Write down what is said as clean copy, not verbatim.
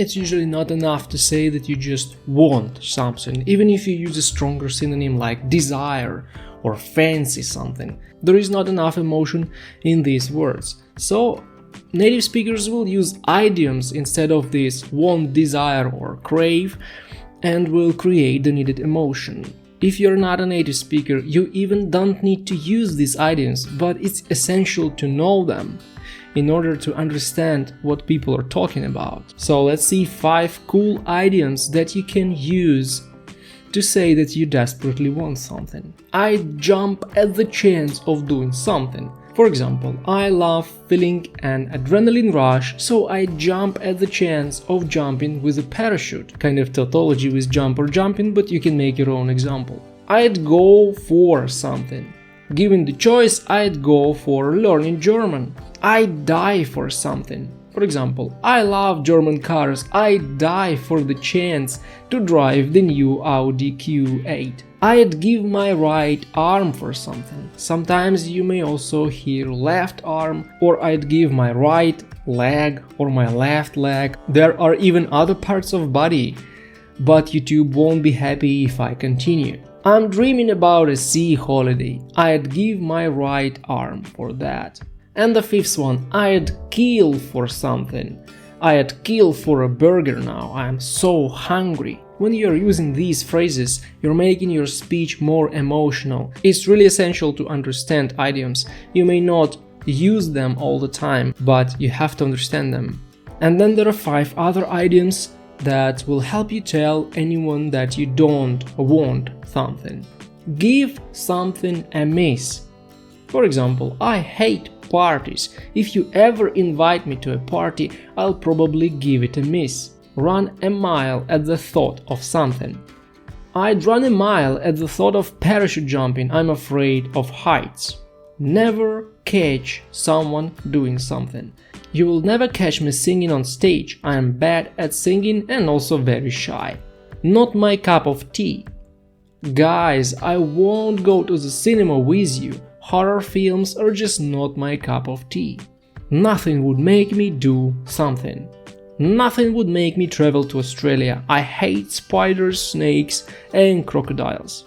It's usually not enough to say that you just want something, even if you use a stronger synonym like desire or fancy something. There is not enough emotion in these words. So native speakers will use idioms instead of this want, desire or crave, and will create the needed emotion. If you're not a native speaker, you even don't need to use these idioms, but it's essential to know them in order to understand what people are talking about. So let's see 5 cool idioms that you can use to say that you desperately want something. I jump at the chance of doing something. For example, I love feeling an adrenaline rush, so I jump at the chance of jumping with a parachute. Kind of tautology with jump or jumping, but you can make your own example. I'd go for something. Given the choice, I'd go for learning German. I'd die for something. For example, I love German cars. I'd die for the chance to drive the new Audi Q8. I'd give my right arm for something. Sometimes you may also hear left arm, or I'd give my right leg or my left leg. There are even other parts of body, but YouTube won't be happy if I continue. I'm dreaming about a sea holiday. I'd give my right arm for that. And the 5th one, I'd kill for something. I'd kill for a burger now, I'm so hungry. When you're using these phrases, you're making your speech more emotional. It's really essential to understand idioms. You may not use them all the time, but you have to understand them. And then there are 5 other idioms that will help you tell anyone that you don't want something. Give something a miss. For example, I hate parties. If you ever invite me to a party, I'll probably give it a miss. Run a mile at the thought of something. I'd run a mile at the thought of parachute jumping. I'm afraid of heights. Never catch someone doing something. You will never catch me singing on stage. I am bad at singing and also very shy. Not my cup of tea. Guys, I won't go to the cinema with you. Horror films are just not my cup of tea. Nothing would make me do something. Nothing would make me travel to Australia. I hate spiders, snakes and crocodiles.